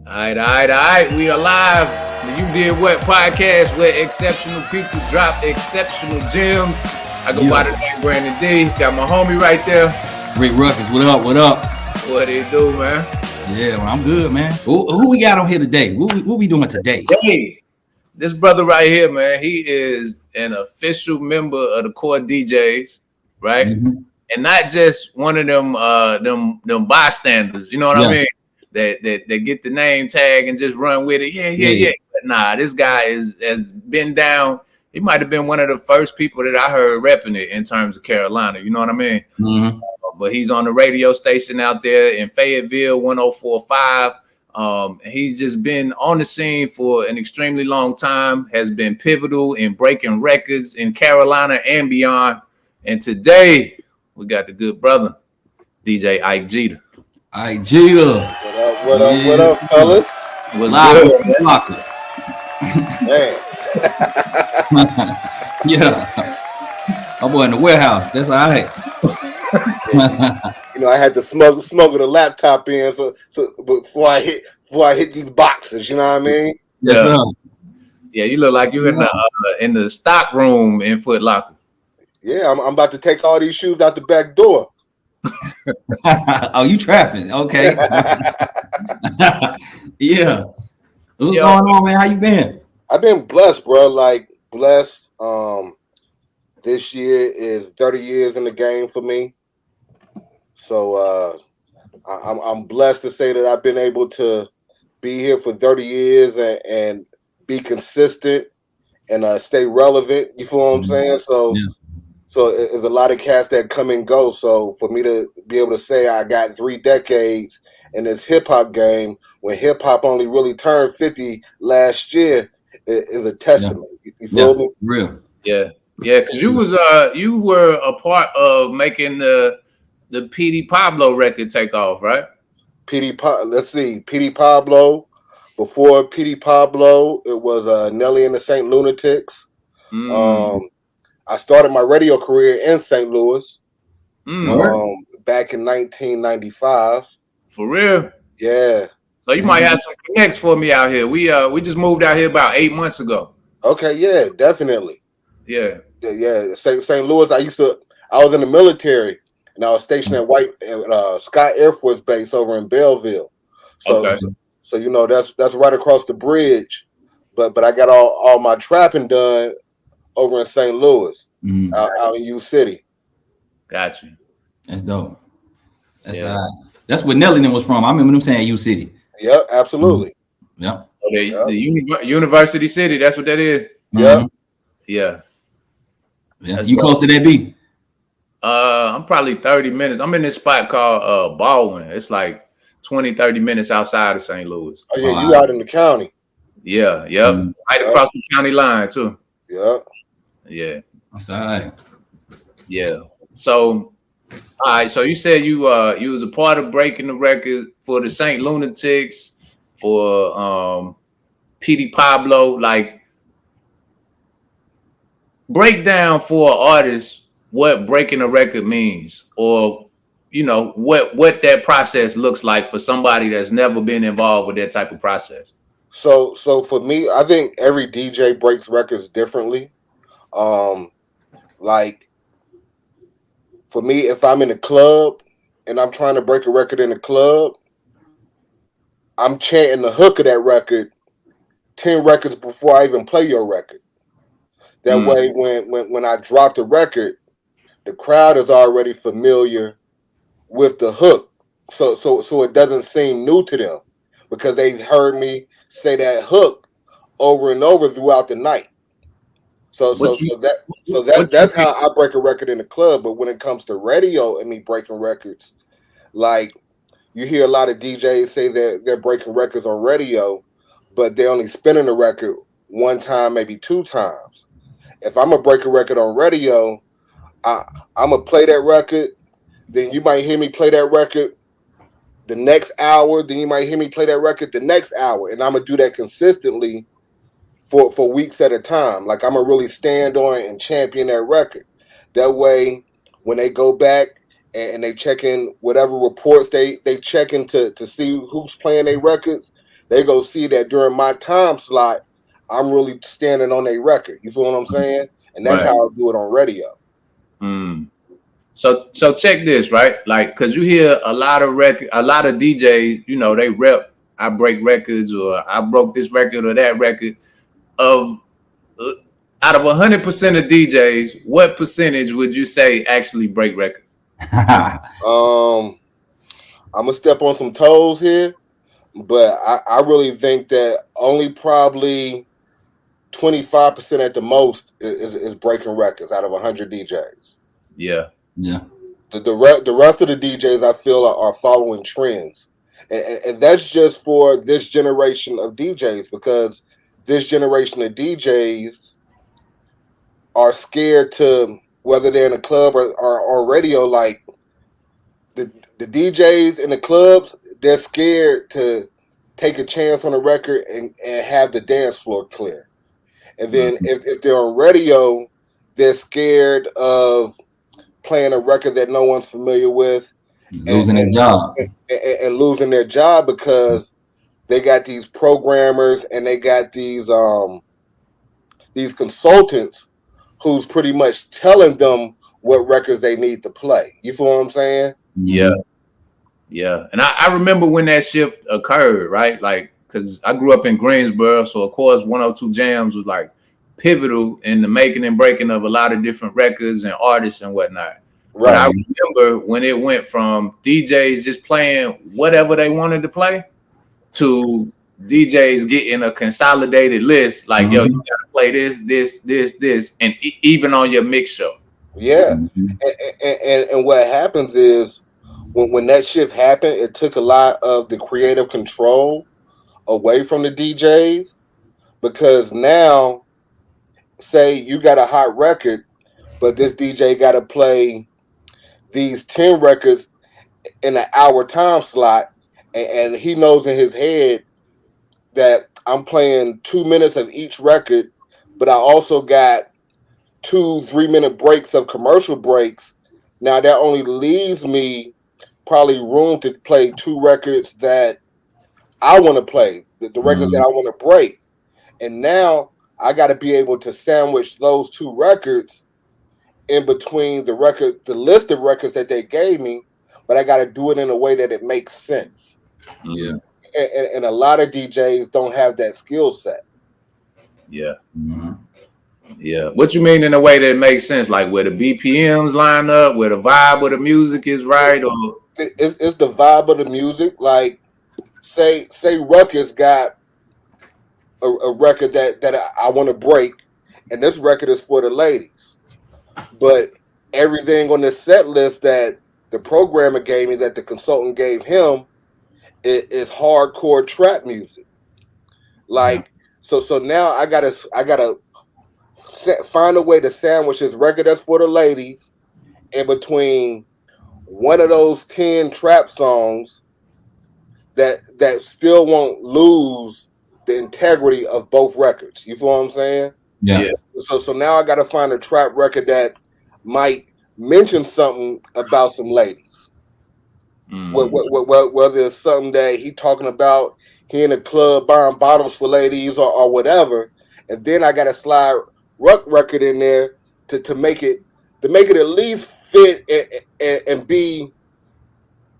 All right. We are live. You did what podcast where exceptional people drop exceptional gems. I go by the name Brandon D. Got my homie right there. Rick Ruckus, what up? What do you do, man? Yeah, well, I'm good, man. Who we got on here today? What we doing today? Hey, this brother right here, man, he is an official member of the Core DJs, right? Mm-hmm. And not just one of them bystanders, you know what I mean? That get the name tag and just run with it. Yeah. But nah, this guy has been down. He might have been one of the first people that I heard repping it in terms of Carolina. You know what I mean? Mm-hmm. But he's on the radio station out there in Fayetteville, 104.5. He's just been on the scene for an extremely long time, has been pivotal in breaking records in Carolina and beyond. And today, we got the good brother, DJ Ike G. Ike G. What up, fellas? What's good, man? Yeah. My boy in the warehouse. That's all right. I had to smuggle the laptop in so before I hit these boxes. You know what I mean? Yes, sir. Yeah, you look like you in the stock room in Foot Locker. Yeah, I'm about to take all these shoes out the back door. Oh, you trapping? Okay. Yeah. What's going on, man? How you been? I've been blessed, bro. Like blessed. This year is 30 years in the game for me. So I'm blessed to say that I've been able to be here for 30 years and be consistent and stay relevant. You feel what I'm saying? So. Yeah. So there's a lot of cats that come and go. So for me to be able to say I got 3 decades in this hip hop game, when hip hop only really turned 50 last year, is a testament. Yeah. You feel me? Real. Yeah. Because you were a part of making the PD Pablo record take off, right? PD Pablo. Before PD Pablo, it was Nelly and the St. Lunatics. I started my radio career in St. Louis back in 1995. For real? Yeah. So you might have some connects for me out here. We just moved out here about 8 months ago. Okay, yeah, definitely. Yeah. St. Louis, I was in the military and I was stationed at Scott Air Force Base over in Belleville. So that's right across the bridge. But I got all my trapping done over in St. Louis, out in U City. Got you. That's dope. That's where Nelly was from. I remember them saying U City. Yep, absolutely. Yep. Okay, the University City. That's what that is. Yep. Yeah. Yeah. You close to that B? I'm probably 30 minutes. I'm in this spot called Baldwin. It's like 20, 30 minutes outside of St. Louis. Oh yeah, you out in the county. Yeah. Yep. Right across the county line too. Yep. Yeah. That's all right. Yeah. So, all right. So you said you was a part of breaking the record for the St. Lunatics, for PD Pablo. Like, break down for an artist what breaking a record means, or what that process looks like for somebody that's never been involved with that type of process. So for me, I think every DJ breaks records differently. Like for me, if I'm in a club and I'm trying to break a record in a club, I'm chanting the hook of that record 10 records before I even play your record. That way, when I drop the record, the crowd is already familiar with the hook, so it doesn't seem new to them because they've heard me say that hook over and over throughout the night. So that's how I break a record in the club. But when it comes to radio and me breaking records, like you hear a lot of DJs say they're breaking records on radio, but they're only spinning the record 1 time, maybe 2 times. If I'm gonna break a record on radio, I'm gonna play that record. Then you might hear me play that record the next hour. Then you might hear me play that record the next hour, and I'm gonna do that consistently for weeks at a time. Like I'm gonna really stand on and champion that record. That way, when they go back and they check in whatever reports they check in to see who's playing their records, they go see that during my time slot, I'm really standing on a record. You feel what I'm saying? And that's how I do it on radio. So check this, right? Like, cause you hear a lot of DJs, you know, they rep, I break records, or I broke this record or that record. Of out of 100% of DJs, what percentage would you say actually break records? I'm gonna step on some toes here, but I really think that only probably 25% at the most is breaking records out of 100 DJs. Yeah. The rest of the DJs I feel are following trends, and that's just for this generation of DJs, because this generation of DJs are scared to, whether they're in a club or on radio, like the DJs in the clubs, they're scared to take a chance on a record and have the dance floor clear. And then if they're on radio, they're scared of playing a record that no one's familiar with, losing their job, and losing their job, because they got these programmers and they got these consultants who's pretty much telling them what records they need to play. You feel what I'm saying? Yeah. And I remember when that shift occurred, right? Like, because I grew up in Greensboro, so of course 102 Jams was like pivotal in the making and breaking of a lot of different records and artists and whatnot. Right. But I remember when it went from DJs just playing whatever they wanted to play to DJs getting a consolidated list, like, yo, you gotta play this, and even on your mix show. Yeah. And what happens is when that shift happened, it took a lot of the creative control away from the DJs, because now, say you got a hot record, but this DJ got to play these 10 records in an hour time slot, and he knows in his head that I'm playing 2 minutes of each record, but I also got 2-3 minute breaks of commercial breaks. Now that only leaves me probably room to play 2 records that I want to play, the records that I want to break. And now I got to be able to sandwich those 2 records in between the list of records that they gave me, but I got to do it in a way that it makes sense. Yeah. And a lot of DJs don't have that skill set. Yeah. Yeah. What you mean in a way that makes sense? Like where the BPMs line up, where the vibe of the music is right? Or it's the vibe of the music. Like say RUCKUS got a record that I want to break, and this record is for the ladies. But everything on the set list that the programmer gave me, that the consultant gave him, is hardcore trap music. Like so now I gotta find a way to sandwich this record that's for the ladies in between one of those 10 trap songs that still won't lose the integrity of both records. You feel what I'm saying? Yeah. So now I got to find a trap record that might mention something about some ladies. Whether it's something that he talking about, he in a club buying bottles for ladies or whatever, and then I got to slide Ruck record in there to make it at least fit and be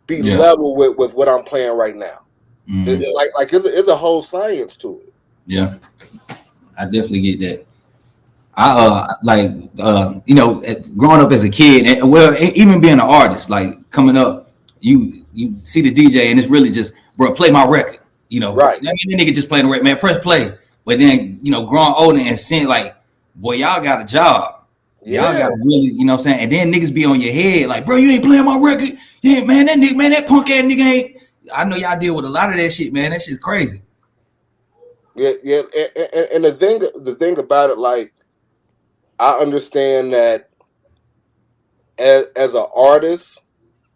level with what I'm playing right now. It's a whole science to it. Yeah, I definitely get that. I growing up as a kid, and well, even being an artist, like coming up, you see the DJ and it's really just, bro, play my record. You know, right? I mean, the nigga just playing the record, man, press play. But then, growing older and seeing like, boy, y'all got a job. Yeah. Y'all got to really, you know what I'm saying? And then niggas be on your head like, bro, you ain't playing my record. Yeah, man, that nigga, man, that punk ass nigga ain't. I know y'all deal with a lot of that shit, man. That shit's crazy. Yeah. And the thing about it, like, I understand that as an artist,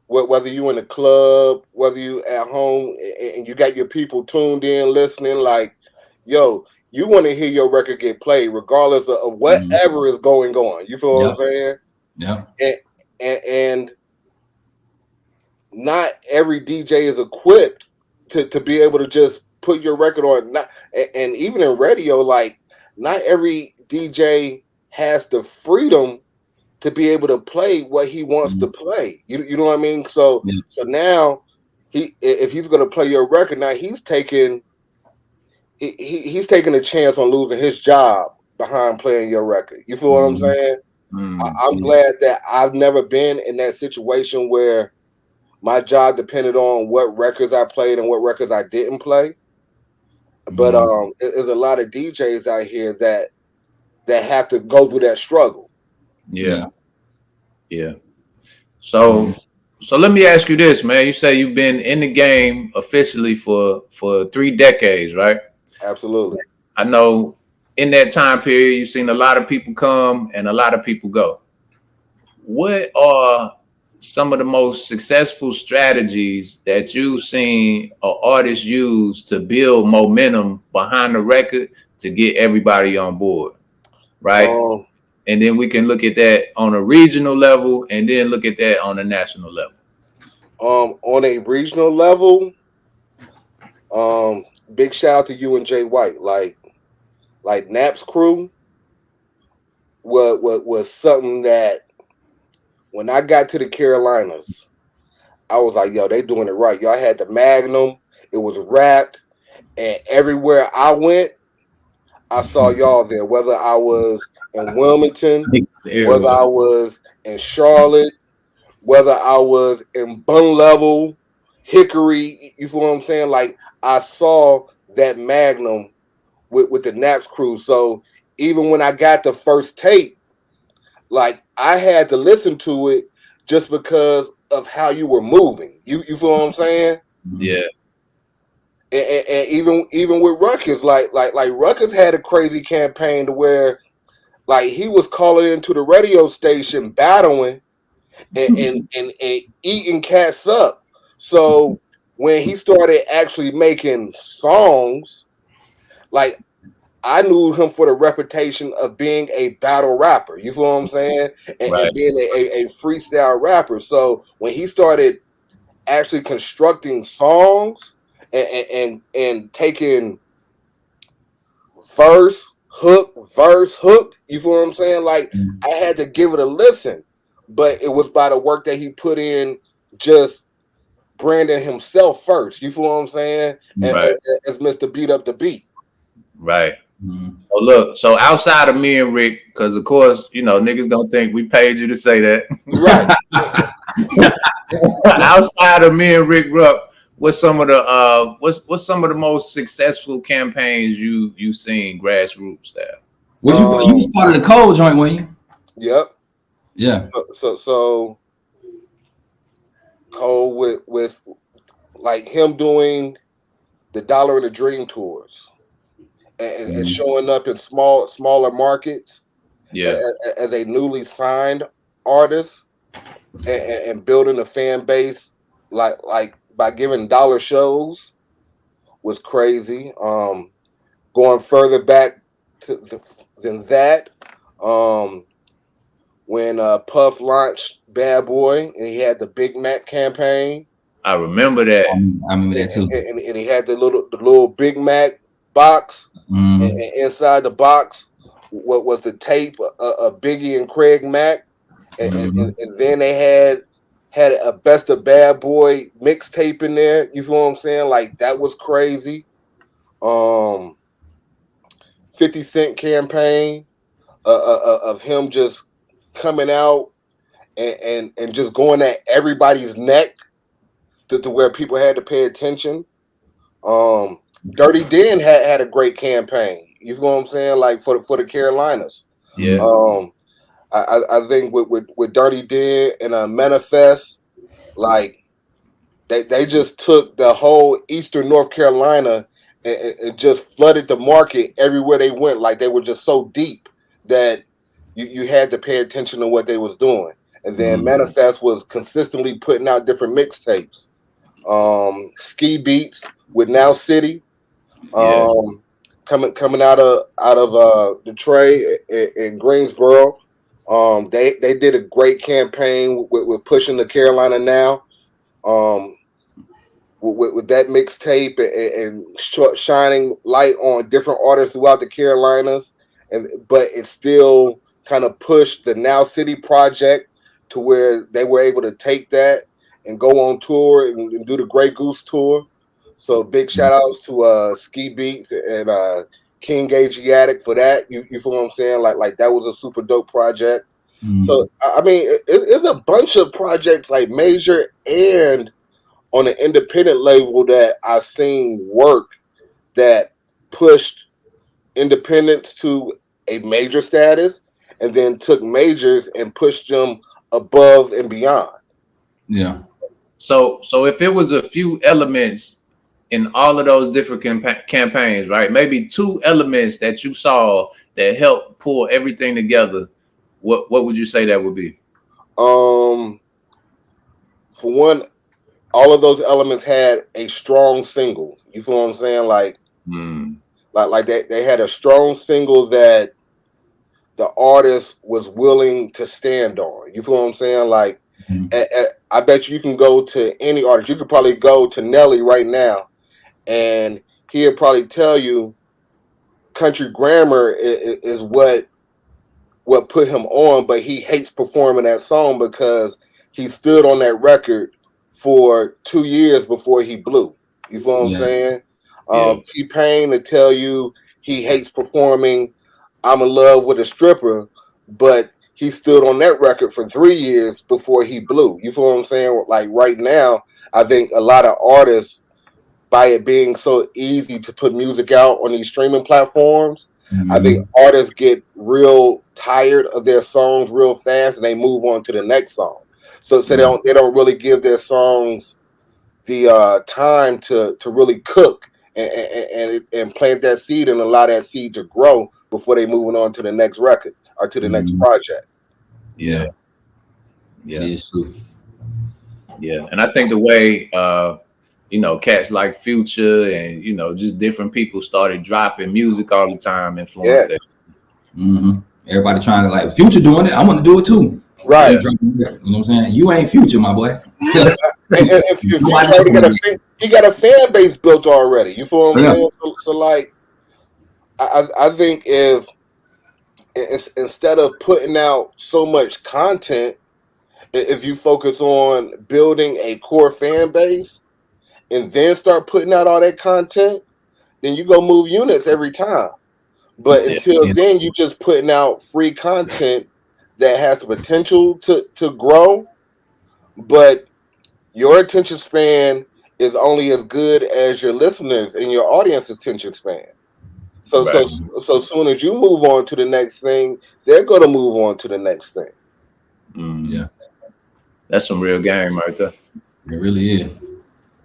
whether you in a club, whether you at home, and you got your people tuned in, listening, like, yo, you want to hear your record get played regardless of whatever is going on. You feel what I'm saying? Yeah. And not every DJ is equipped to be able to just put your record on. Not, and even in radio, like not every DJ has the freedom to be able to play what he wants to play. You know what I mean? So so now if he's gonna play your record, now he's taking a chance on losing his job behind playing your record. You feel what I'm saying? I'm glad that I've never been in that situation where my job depended on what records I played and what records I didn't play. But there's a lot of DJs out here that have to go through that struggle. Yeah. So let me ask you this, man. You say you've been in the game officially for 3 decades, right? Absolutely. I know in that time period, you've seen a lot of people come and a lot of people go. What are some of the most successful strategies that you've seen an artist use to build momentum behind the record to get everybody on board, right? And then we can look at that on a regional level and then look at that on a national level. On a regional level, big shout out to you and Jay White. Like Nap's crew was something that when I got to the Carolinas, I was like, yo, they doing it right. Y'all had the Magnum, it was wrapped, and everywhere I went, I saw y'all there. Whether I was in Wilmington, whether I was in Charlotte, whether I was in Bun Level, Hickory, you feel what I'm saying? Like I saw that Magnum with the Naps crew. So even when I got the first tape, like I had to listen to it just because of how you were moving. You feel what I'm saying? Yeah. And even with Ruckus, like Ruckus had a crazy campaign to where like he was calling into the radio station battling and eating cats up. So when he started actually making songs, like I knew him for the reputation of being a battle rapper. You feel what I'm saying? And being a freestyle rapper. So when he started actually constructing songs and taking verse, hook, you feel what I'm saying? Like I had to give it a listen, but it was by the work that he put in, just branding himself first. You feel what I'm saying? As Mr. Beat Up the Beat. Right. So look, so outside of me and Rick, because of course, you know, niggas don't think we paid you to say that. Right. Outside of me and Rick Ruck, what's some of the what's some of the most successful campaigns you seen grassroots style? Was you was part of the Cole joint, weren't you? Yep. Yeah. So Cole with like him doing the Dollar and the Dream tours and showing up in smaller markets, as a newly signed artist and building a fan base like by giving dollar shows was crazy. Going further back than that, when Puff launched Bad Boy and he had the Big Mac campaign. I remember that. I remember that too. And he had the little Big Mac box, and inside the box what was the tape of Biggie and Craig Mack, and then they had a Best of Bad Boy mixtape in there. You feel what I'm saying? Like that was crazy. 50 Cent campaign of him just coming out and just going at everybody's neck to where people had to pay attention. Dirty Den had a great campaign. You feel what I'm saying? Like for the Carolinas. Yeah. I think with Dirty Den and Manifest, like they just took the whole Eastern North Carolina and just flooded the market everywhere they went. Like they were just so deep that you had to pay attention to what they was doing. And then Manifest was consistently putting out different mixtapes. Ski Beats with Now City, coming out of Detroit and Greensboro. They did a great campaign with pushing the Carolina Now. with that mixtape and shining light on different artists throughout the Carolinas, but it still kind of pushed the Now City project to where they were able to take that and go on tour and do the Grey Goose tour. So big shout outs to Ski Beats and King Asiatic for that. You feel what I'm saying? Like that was a super dope project. So I mean, it's a bunch of projects like major and on an independent label that I've seen work that pushed independents to a major status and then took majors and pushed them above and beyond. Yeah. So if it was a few elements in all of those different campaigns, right? Maybe 2 elements that you saw that helped pull everything together. What would you say that would be? For one, all of those elements had a strong single. You feel what I'm saying? Like they had a strong single that the artist was willing to stand on. You feel what I'm saying? Like, I bet you can go to any artist. You could probably go to Nelly right now, and he'll probably tell you Country Grammar is what put him on, but he hates performing that song because he stood on that record for 2 years before he blew. You feel what I'm saying? T-Pain to tell you he hates performing I'm in Love with a Stripper, but he stood on that record for 3 years before he blew. You feel what I'm saying? Like right now, I think a lot of artists, by it being so easy to put music out on these streaming platforms, I think artists get real tired of their songs real fast and they move on to the next song. So they don't really give their songs the time to really cook and plant that seed and allow that seed to grow before they moving on to the next record or to the next project. Yeah. It is true. Yeah, and I think the way cats like Future and just different people started dropping music all the time influenced that. Everybody trying to like Future doing it. I want to do it too. Right. You know what I'm saying? You ain't Future, my boy. if he got a fan base built already. You feel what I'm saying? So like, I think if instead of putting out so much content, if you focus on building a core fan base and then start putting out all that content, then you go move units every time. But until then, you just putting out free content that has the potential to grow, but your attention span is only as good as your listeners and your audience attention span. So soon as you move on to the next thing, they're going to move on to the next thing. Yeah. That's some real game right there. It really is.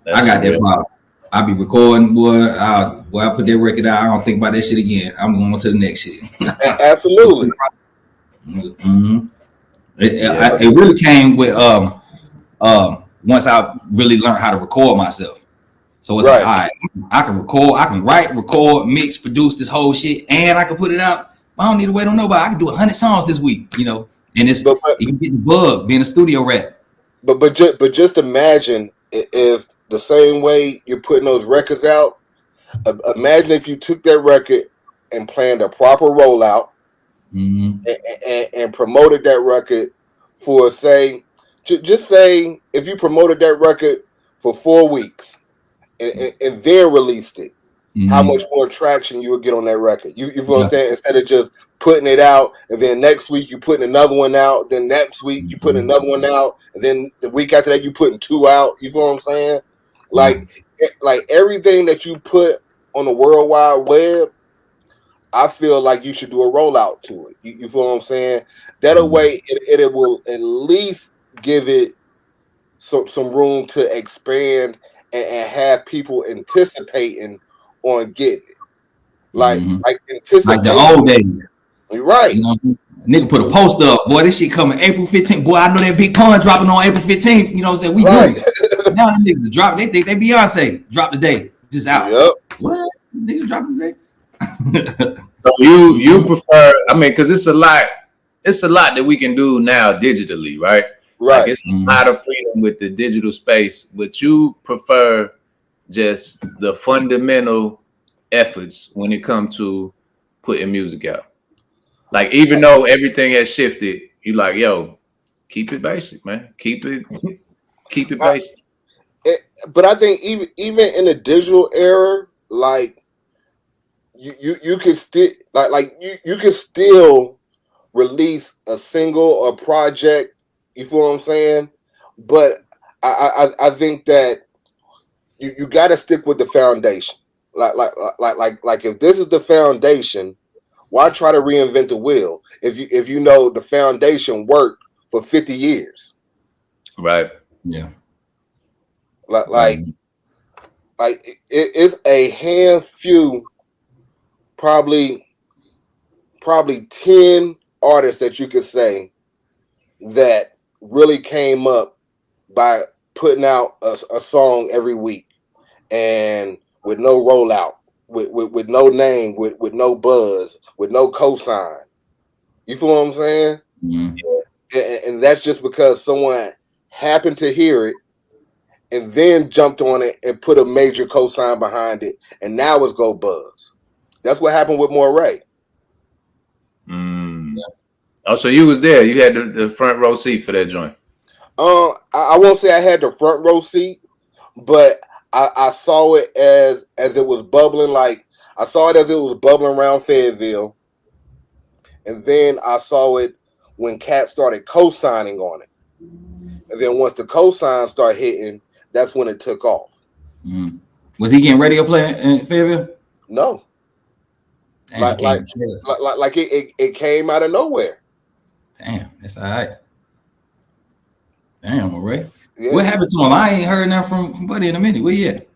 I got that problem. I be recording, boy. I put that record out. I don't think about that shit again. I'm going on to the next shit. Absolutely. It really came with once I really learned how to record myself. So it's like, all right, I can record, I can write, record, mix, produce this whole shit, and I can put it out. I don't need to wait on nobody. I can do 100 songs this week, and it's you can get the bug being a studio rap. But just imagine if the same way you're putting those records out, imagine if you took that record and planned a proper rollout and promoted that record for just say if you promoted that record for 4 weeks and then released it, how much more traction you would get on that record. You feel what I'm saying? Instead of just putting it out and then next week you putting another one out, then next week you putting another one out, and then the week after that you putting 2 out. You feel what I'm saying? Like everything that you put on the World Wide Web, I feel like you should do a rollout to it. You feel what I'm saying? That way it will at least give it some room to expand and have people anticipating on getting it. Like anticipation. Like the old days. Right. You know what I'm saying? Nigga put a post up, boy, this shit coming April 15th. Boy, I know that big pun dropping on April 15th. You know what I'm saying? We knew it. Now them niggas drop. They think they Beyonce drop the day. Just out. Yep. What? Niggas dropping the day? So you prefer, because it's a lot that we can do now digitally, right? Right. Like it's a lot of freedom with the digital space. Would you prefer just the fundamental efforts when it comes to putting music out. Like, even though everything has shifted, you like, yo, keep it basic, man. Keep it basic. But I think even in the digital era, like you can still you can still release a single or project. You feel what I'm saying? But I think that you got to stick with the foundation. Like if this is the foundation, why try to reinvent the wheel if you know the foundation worked for 50 years? Right. Yeah. Like it's a few, probably 10 artists that you could say that really came up by putting out a song every week and with no rollout, with no name, with no buzz, with no cosign. You feel what I'm saying? Mm-hmm. And that's just because someone happened to hear it and then jumped on it and put a major cosign behind it, and now it's go buzz. That's what happened with Moray. Yeah. Oh, so you was there. You had the front row seat for that joint. I won't say I had the front row seat, but I saw it as it was bubbling. Like, I saw it as it was bubbling around Fayetteville, and then I saw it when Cat started co-signing on it. And then once the co-signs start hitting, that's when it took off. Mm. Was he getting radio play in Fayetteville? No. Damn, like it came out of nowhere. Damn, that's all right. Damn, all right. Yeah. What happened to him? I ain't heard nothing from Buddy in a minute. Where he at?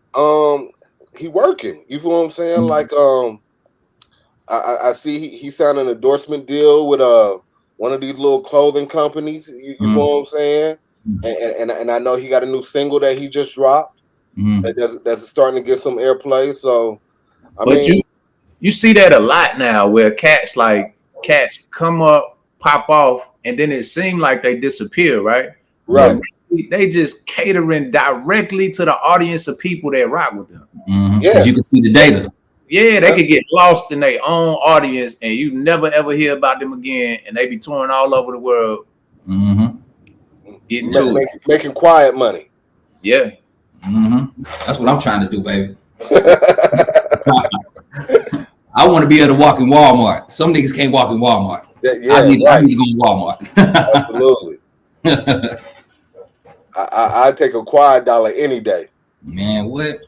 He working. You feel what I'm saying? Mm-hmm. Like, I see he signed an endorsement deal with one of these little clothing companies. You feel what I'm saying? Mm-hmm. And I know he got a new single that he just dropped. Mm-hmm. That's starting to get some airplay. So, I mean, you see that a lot now, where cats come up, pop off, and then it seems like they disappear, right? Right. But they just catering directly to the audience of people that rock with them. Mm-hmm. Yeah, you can see the data. Yeah, they could get lost in their own audience, and you never ever hear about them again, and they be touring all over the world, making quiet money. Yeah. Mm-hmm. That's what I'm trying to do, baby. I want to be able to walk in Walmart. Some niggas can't walk in Walmart. I need to go in Walmart. Absolutely. I take a quiet dollar any day. Man, what?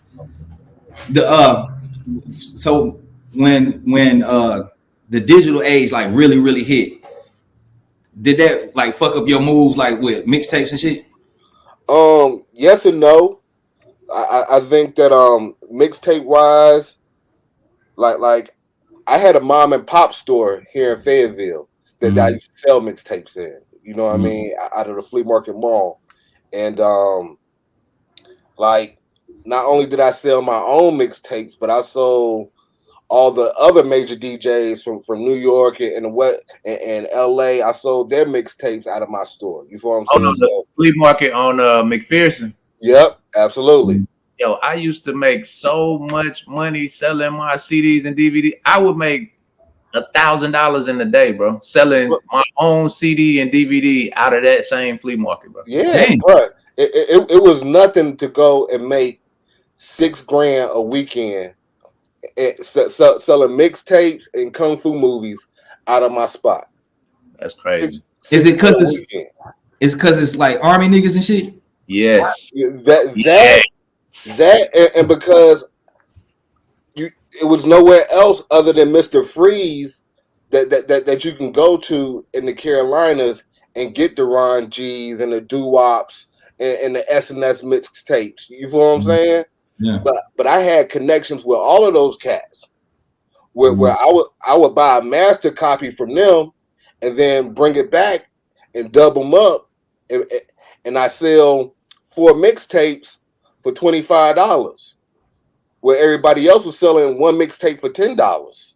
So when the digital age like really hit, did that like fuck up your moves like with mixtapes and shit? Yes and no. I think that mixtape wise, like I had a mom and pop store here in Fayetteville that I used to sell mixtapes in. You know what I mean? Out of the flea market mall. And like, not only did I sell my own mixtapes, but I sold all the other major DJs from New York and LA. I sold their mixtapes out of my store. You feel what I'm saying? The flea market on McPherson. Yep, absolutely. Yo, I used to make so much money selling my CDs and DVD. I would make $1,000 in a day, bro, selling my own CD and DVD out of that same flea market, bro. Yeah, but it was nothing to go and make $6,000 a weekend selling mixtapes and kung fu movies out of my spot. That's crazy. Is it because it's like army niggas and shit? Yes. That and because it was nowhere else other than Mr. Freeze that you can go to in the Carolinas and get the Ron G's and the doo-wops and the SNS mixtapes. You feel what I'm saying? Yeah. But I had connections with all of those cats where I would buy a master copy from them and then bring it back and dub them up, and I sell 4 mixtapes for $25, where everybody else was selling one mixtape for $10.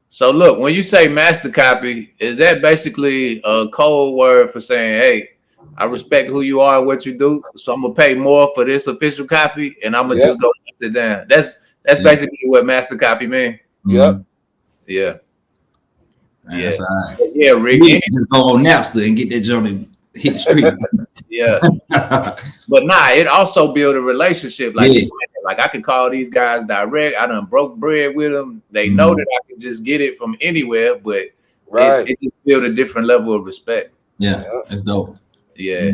So look, when you say master copy, is that basically a code word for saying, hey, I respect who you are and what you do, so I'm gonna pay more for this official copy, and I'm gonna just go sit down. That's basically what master copy mean. Yep. Yeah. Man, yeah. That's all right. Yeah, Rick. Just go on Napster and get that joint and hit the street. Yeah. But nah, it also build a relationship. Like you said, like I could call these guys direct. I done broke bread with them. They know that I can just get it from anywhere, but it just build a different level of respect. Yeah, that's dope. Yeah.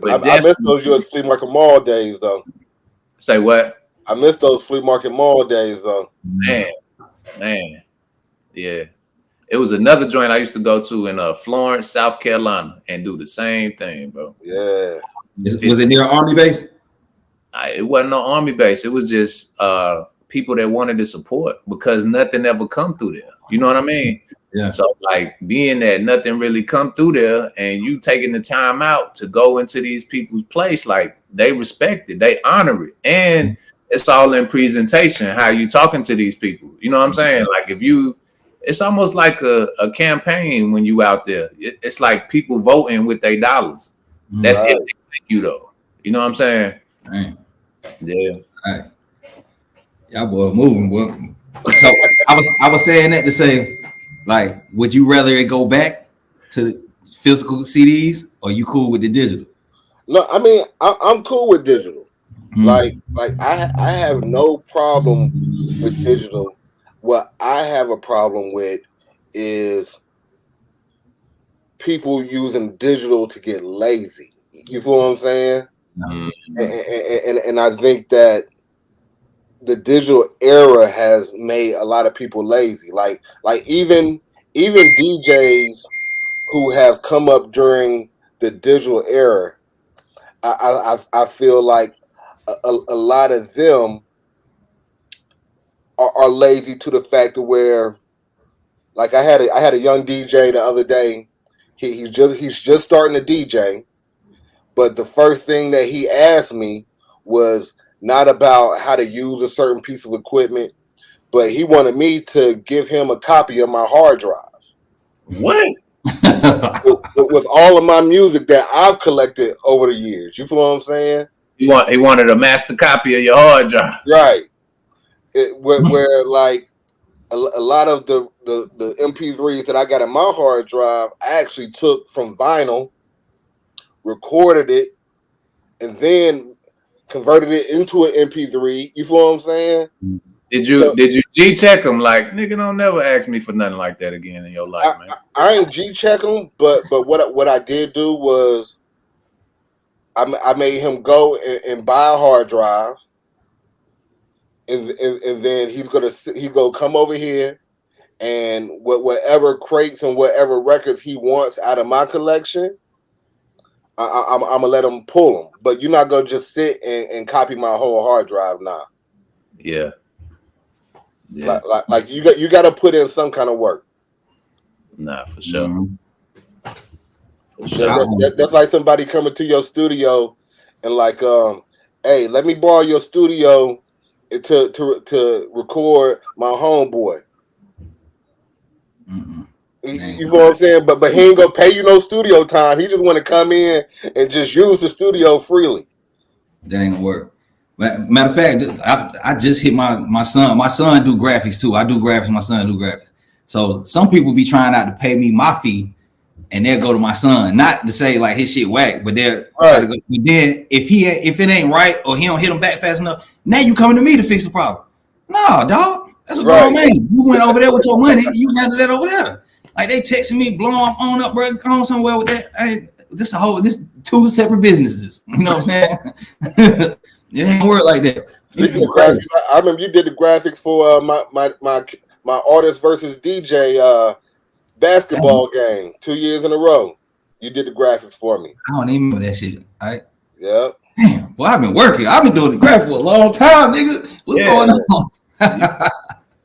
But I miss those US flea market mall days though. Say what? I miss those flea market mall days though. Man. Yeah. It was another joint I used to go to in Florence, South Carolina, and do the same thing, bro. Yeah. Was it near Army base? It wasn't no Army base. It was just people that wanted to support because nothing ever come through there. You know what I mean? Yeah. So like being that nothing really come through there, and you taking the time out to go into these people's place, like they respect it, they honor it, and it's all in presentation. How you talking to these people? You know what I'm saying? Like if you. It's almost like a campaign when you out there. It's like people voting with their dollars. That's it. Thank you though. You know what I'm saying? Right. Yeah. Right. Y'all boy moving, boy. So I was saying that to say, like, would you rather it go back to physical CDs or you cool with the digital? No, I mean I'm cool with digital. Like I have no problem with digital. What I have a problem with is people using digital to get lazy. You feel what I'm saying? And I think that the digital era has made a lot of people lazy. Like even DJs who have come up during the digital era, I feel like a lot of them are lazy to the fact of where, like I had a young DJ the other day. He's just starting to DJ, but the first thing that he asked me was not about how to use a certain piece of equipment, but he wanted me to give him a copy of my hard drive. What? with all of my music that I've collected over the years. You feel what I'm saying? He wanted a master copy of your hard drive. Right. Where like a lot of the MP3s that I got in my hard drive, I actually took from vinyl, recorded it, and then converted it into an MP3. You feel what I'm saying? Did you G check them? Like, nigga, don't never ask me for nothing like that again in your life, man. I ain't G check them, but what I did do was I made him go and buy a hard drive. And then he's gonna come over here, and whatever crates and whatever records he wants out of my collection, I'm gonna let him pull them. But you're not gonna just sit and copy my whole hard drive now. Yeah. Like you got to put in some kind of work. Nah, for sure. Mm-hmm. For sure. That's like somebody coming to your studio and like, hey, let me borrow your studio to record my homeboy. You know what I'm saying? But he ain't gonna pay you no studio time. He just want to come in and just use the studio freely. That ain't gonna work. Matter of fact, I just hit my son. My son do graphics too. I do graphics. My son do graphics. So some people be trying out to pay me my fee, and they'll go to my son. Not to say like his shit whack, but they're try to go. But then if it ain't right or he don't hit them back fast enough, now you coming to me to fix the problem. No, dog. That's a grown man. You went over there with your money. You handle that over there. Like they texting me, blowing my phone up, bro. Come on somewhere with that. This two separate businesses. You know what I'm saying? It ain't work like that. Speaking of graphics, I remember you did the graphics for my artist versus DJ basketball game 2 years in a row. You did the graphics for me. I don't even remember that shit. All right. Yeah. Damn. Well, I've been working. I've been doing the graphics for a long time, nigga. What's going on?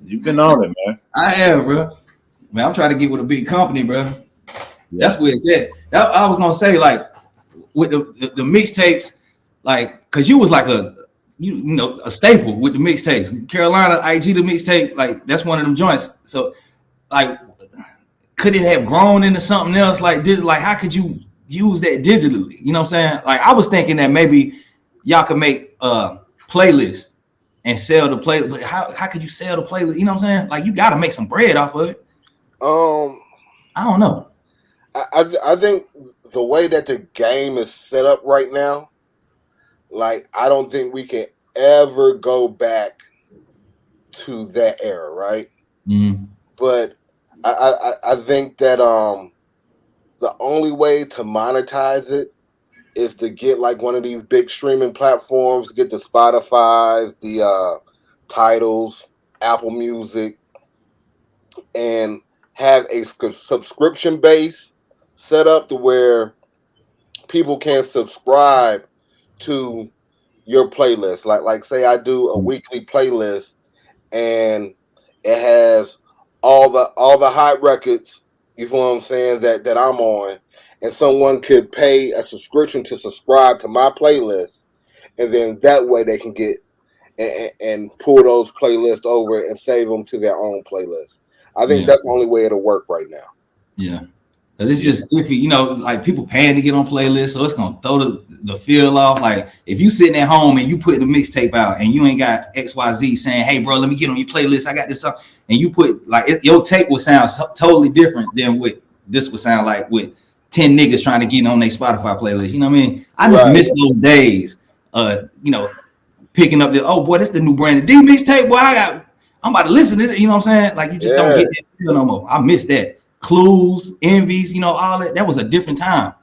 You've been on it, man. I am, bro. Man, I'm trying to get with a big company, bro. Yeah. That's where it's at. I was gonna say, like, with the mixtapes, like, cause you was like a staple with the mixtapes. Carolina, Ike G, the mixtape, like that's one of them joints. So, like, could it have grown into something else? Like, how could you use that digitally. You know what I'm saying? Like I was thinking that maybe y'all could make playlists and sell the playlist, but how could you sell the playlist? You know what I'm saying? Like you got to make some bread off of it. I don't know. I think the way that the game is set up right now, like I don't think we can ever go back to that era, right? Mm-hmm. But I think that the only way to monetize it is to get like one of these big streaming platforms, get the Spotify's, the Titles, Apple Music, and have a subscription base set up to where people can subscribe to your playlist. Like say I do a weekly playlist and it has all the hot records, you know what I'm saying, that I'm on, and someone could pay a subscription to subscribe to my playlist, and then that way they can get and pull those playlists over and save them to their own playlist. I think that's the only way it'll work right now. Yeah. It's just iffy, you know, like people paying to get on playlists, so it's gonna throw the feel off. Like if you sitting at home and you putting a mixtape out and you ain't got XYZ saying, "Hey, bro, let me get on your playlist. I got this song," and you put like your tape will sound totally different than what this would sound like with 10 niggas trying to get on their Spotify playlist. You know what I mean? I just miss those days. You know, picking up oh boy, this the new Brandon D mixtape. Boy, I'm about to listen to it. You know what I'm saying? Like you just don't get that feel no more. I miss that. Clues, envies, you know, all that. That was a different time.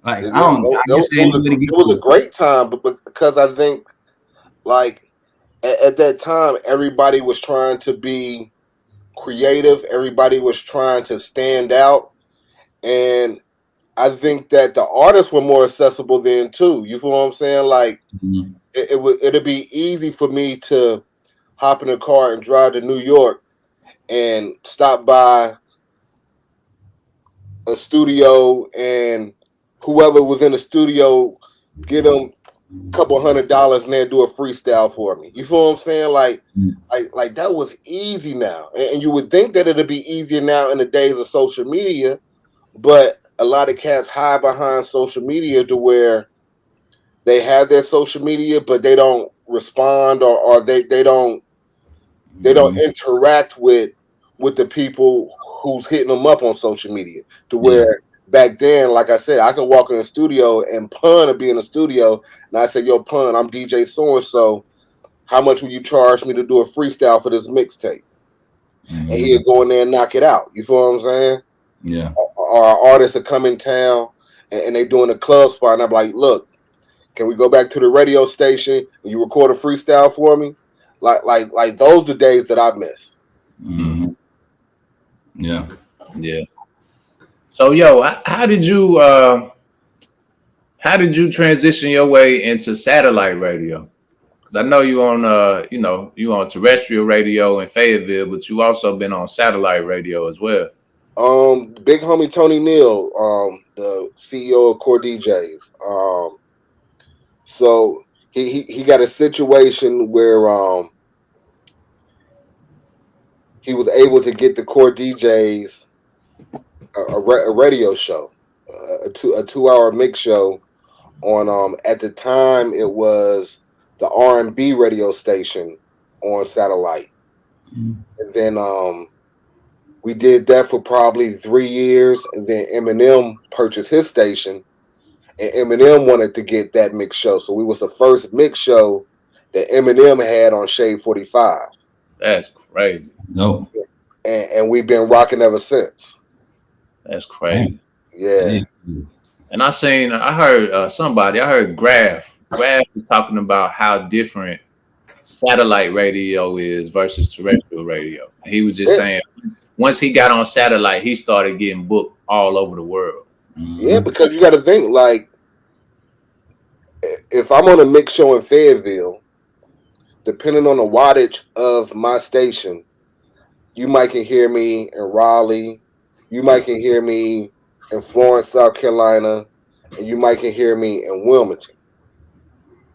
Like I don't. It was a great time, but because I think, like at that time, everybody was trying to be creative. Everybody was trying to stand out, and I think that the artists were more accessible then too. You feel what I'm saying? Like it'd be easy for me to hop in a car and drive to New York and stop by a studio, and whoever was in the studio, get them a couple $100 and they'll do a freestyle for me. You feel what I'm saying? Like that was easy now. And you would think that it'd be easier now in the days of social media, but a lot of cats hide behind social media to where they have their social media, but they don't respond or they don't interact with the people who's hitting them up on social media, to where back then, like I said, I could walk in the studio and Pun would be in the studio and I say, "Yo, Pun, I'm DJ so-and-so. How much will you charge me to do a freestyle for this mixtape?" And he'd go in there and knock it out. You feel what I'm saying? Yeah. Or artists that come in town and they doing a club spot and I'm like, "Look, can we go back to the radio station and you record a freestyle for me?" Like those are the days that I miss. Mm-hmm. Yeah. So how did you transition your way into satellite radio? Because I know you on you on terrestrial radio in Fayetteville, but you also been on satellite radio as well. Big homie Tony Neal, the CEO of Core DJs. So he got a situation where he was able to get the Core DJs a radio show, a 2-hour mix show on at the time it was the R&B radio station on satellite. And then we did that for probably 3 years, and then Eminem purchased his station, and Eminem wanted to get that mix show, so we was the first mix show that Eminem had on Shade 45. That's crazy. No. And we've been rocking ever since. That's crazy. Yeah. And I heard Graf was talking about how different satellite radio is versus terrestrial radio. He was just saying once he got on satellite, he started getting booked all over the world. Yeah, because you got to think, like, if I'm on a mix show in Fayetteville, depending on the wattage of my station, you might can hear me in Raleigh, you might can hear me in Florence, South Carolina, and you might can hear me in Wilmington.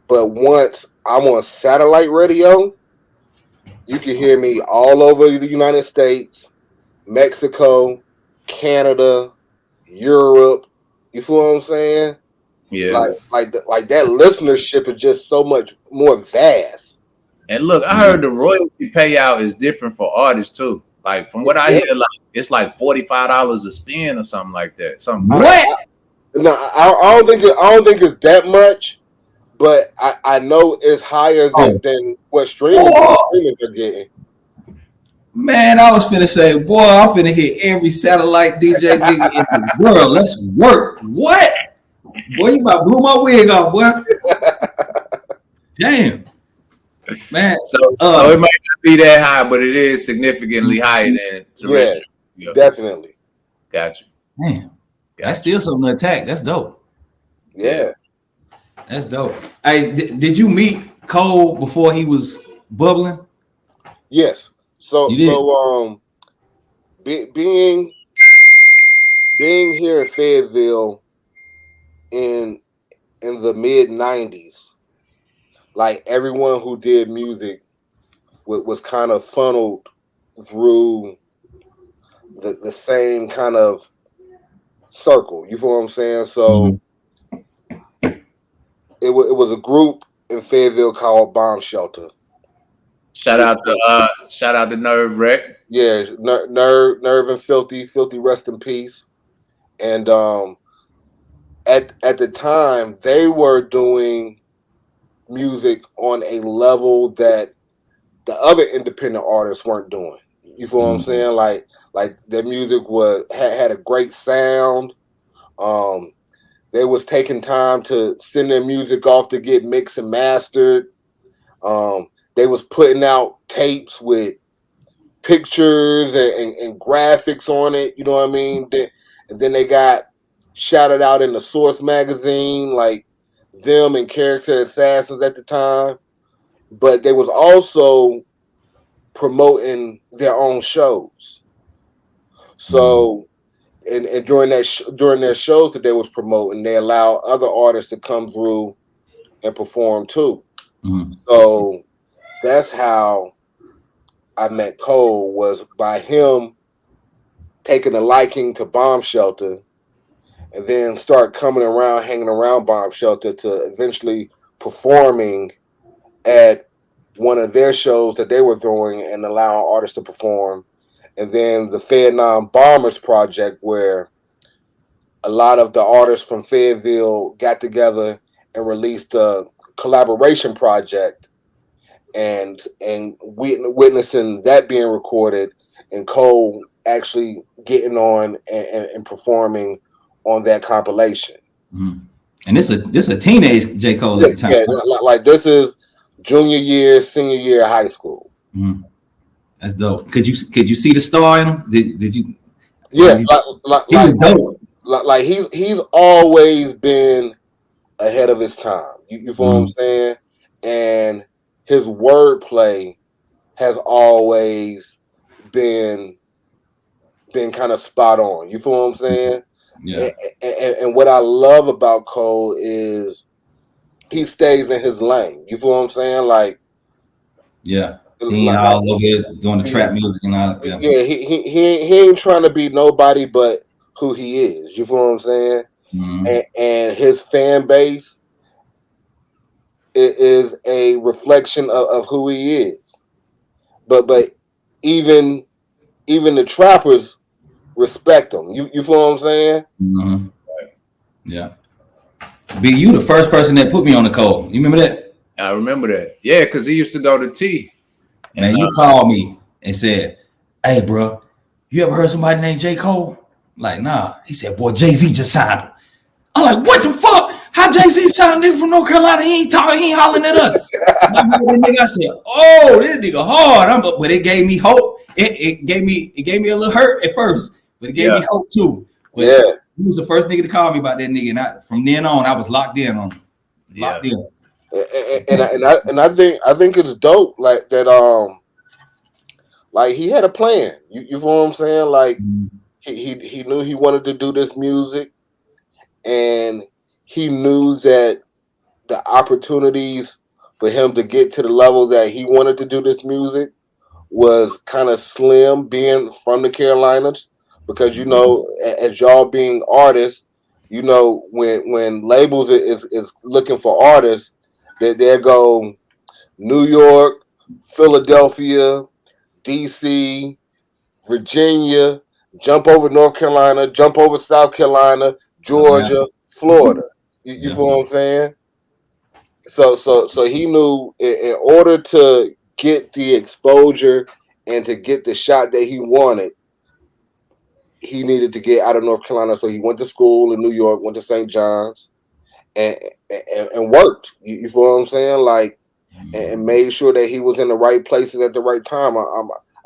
But once I'm on satellite radio, you can hear me all over the United States, Mexico, Canada, Europe, You feel what I'm saying? Yeah. Like that listenership is just so much more vast. And look, I heard the royalty payout is different for artists too. Like from what I hear, like it's like $45 a spin or something like that. Something. What? I don't think it's that much, but I know it's higher than what streamers are getting. Man, I was finna say, boy, I'm finna hit every satellite DJ nigga in the world. Let's work. What? Boy, you about blew my wig off, boy. Damn. Man. So it might not be that high, but it is significantly higher than terrestrial. Yeah, definitely. Gotcha. Man, that's still something to attack. That's dope. Yeah. That's dope. Hey, did you meet Cole before he was bubbling? Yes. So being here in Fayetteville in the mid 90s, like everyone who did music was kind of funneled through the same kind of circle. You feel what I'm saying? So it was a group in Fayetteville called Bomb Shelter. Shout out to Nerve Wreck. Yeah, Nerve and Filthy rest in peace. And at the time they were doing music on a level that the other independent artists weren't doing. You feel what I'm saying? Like their music had a great sound. They was taking time to send their music off to get mixed and mastered. They was putting out tapes with pictures and graphics on it. You know what I mean? And then they got shouted out in the Source magazine, like them and Character Assassins at the time. But they was also promoting their own shows. So, and during their shows that they was promoting, they allow other artists to come through and perform too. So that's how I met Cole, was by him taking a liking to Bomb Shelter and then start coming around, hanging around Bomb Shelter to eventually performing at one of their shows that they were throwing and allowing artists to perform. And then the Vietnam Bombers Project, where a lot of the artists from Fayetteville got together and released a collaboration project, and witnessing that being recorded, and Cole actually getting on and performing on that compilation. And this a teenage J. Cole at the time. Yeah, like this is junior year, senior year of high school. That's dope. Could you see the star in him? Did you? Yes, he was dope. Like he's always been ahead of his time. You feel what I'm saying? And his wordplay has always been kind of spot on. You feel what I'm saying? Yeah. And what I love about Cole is he stays in his lane. You feel what I'm saying? Like, yeah, he ain't all over here doing the trap music and all. Yeah, he ain't trying to be nobody but who he is. You feel what I'm saying? And his fan base is a reflection of who he is. But even the trappers respect him. You feel what I'm saying? Yeah. B, you the first person that put me on the Cole. You remember that? I remember that. Yeah, because he used to go to T. Man, you called me and said, "Hey, bro, you ever heard somebody named J. Cole?" Like, nah. He said, "Boy, Jay-Z just signed him." I'm like, "What the fuck? How Jay-Z signed a nigga from North Carolina? He ain't talking. He ain't hollering at us." I said, "Oh, this nigga hard." But it gave me hope. It gave me a little hurt at first, but it gave me hope too. But he was the first nigga to call me about that nigga, and from then on, I was locked in on him. Locked in. And I think it's dope, like that. Like he had a plan. You feel what I'm saying? Like he knew he wanted to do this music, and he knew that the opportunities for him to get to the level that he wanted to do this music was kind of slim, being from the Carolinas, because as y'all being artists, you know, when labels is looking for artists, that they go New York, Philadelphia, DC, Virginia, jump over North Carolina, jump over South Carolina, Georgia, Florida. You feel what I'm saying? So he knew in order to get the exposure and to get the shot that he wanted, he needed to get out of North Carolina. So he went to school in New York, went to St. John's, and worked. You feel what I'm saying? Like, and made sure that he was in the right places at the right time.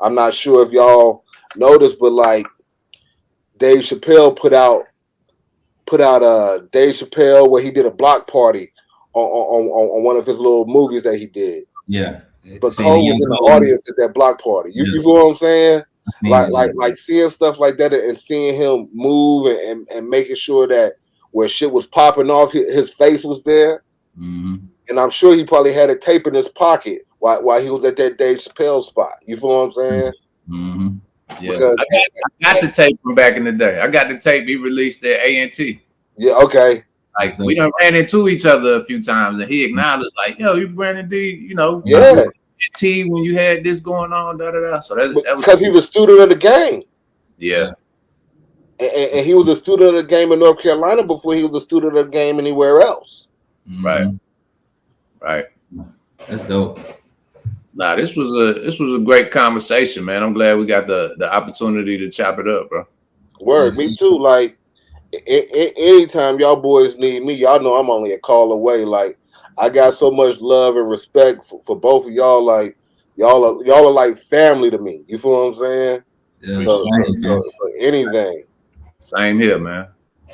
I'm not sure if y'all noticed, but like Dave Chappelle put out Dave Chappelle where he did a block party on one of his little movies that he did. Yeah. But Cole was in the audience at that block party. You feel what I'm saying? Like seeing stuff like that and seeing him move and making sure that where shit was popping off, his face was there. Mm-hmm. And I'm sure he probably had a tape in his pocket while he was at that Dave Chappelle spot. You feel what I'm saying? Mm-hmm. Yeah, because I got the tape from back in the day. I got the tape he released at A&T. Yeah, okay. Like we done ran into each other a few times, and he acknowledged, like, "Yo, you Brandon D, you know, yeah, T when you had this going on, da da da." So that was because he was a student of the game. Yeah, and he was a student of the game in North Carolina before he was a student of the game anywhere else. Right. Right. That's dope. Nah, this was a great conversation, man. I'm glad we got the opportunity to chop it up, bro. Word, me too. Like anytime y'all boys need me, y'all know I'm only a call away. Like I got so much love and respect for both of y'all. Like y'all are like family to me. You feel what I'm saying? Yeah. So anything. Same here, man.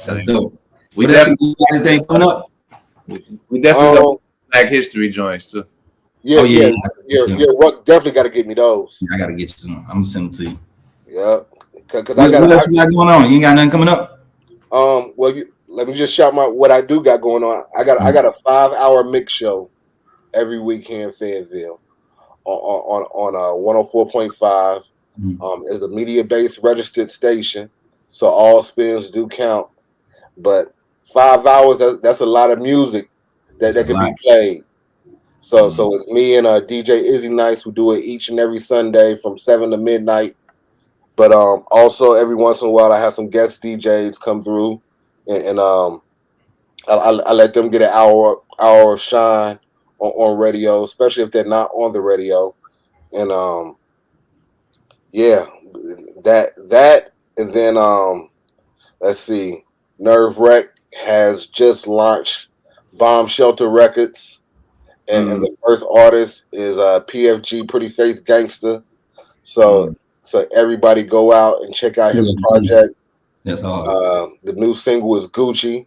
That's dope. We definitely coming up. We definitely got Black History joints too. Yeah, Ruck definitely got to get me those. I got to get you them. I'm gonna send them to you. Yeah, because what else you got going on? You ain't got nothing coming up? Well, let me just shout what I do got going on. I got a 5-hour mix show every week here in Fayetteville on 104.5. Is a media-based registered station, so all spins do count. But 5 hours, that's a lot of music that can be played. So it's me and DJ Izzy Nice who do it each and every Sunday from 7 to midnight. But also every once in a while I have some guest DJs come through, and I let them get an hour of shine on radio, especially if they're not on the radio. And yeah, that and then let's see, Nerve Wreck has just launched Bomb Shelter Records. And the first artist is PFG, Pretty Face Gangster. So everybody go out and check out his project. That's hard. The new single is Gucci,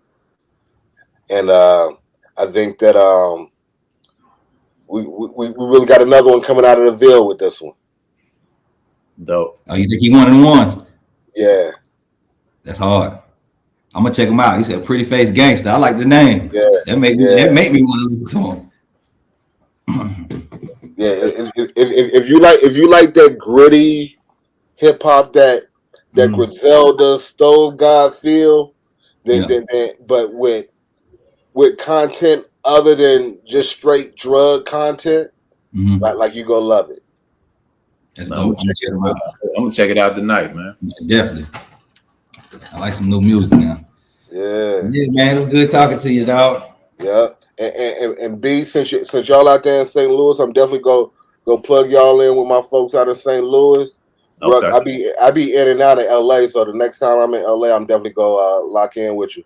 and I think that we really got another one coming out of the Ville with this one. Dope. Oh, you think he one of the ones? Yeah. That's hard. I'm gonna check him out. He said Pretty Face Gangster. I like the name. Yeah. That make me want to listen to him. Yeah, if you like that gritty hip hop, that Griselda Stove God feel, then but with content other than just straight drug content, like you gonna love it. That's dope. I'm gonna check it out tonight, man. Definitely. I like some new music now. Yeah, man. It was good talking to you, dog. Yeah. And B, since y'all out there in St. Louis, I'm definitely go plug y'all in with my folks out of St. Louis. Okay. I be in and out of LA, so the next time I'm in LA, I'm definitely go lock in with you.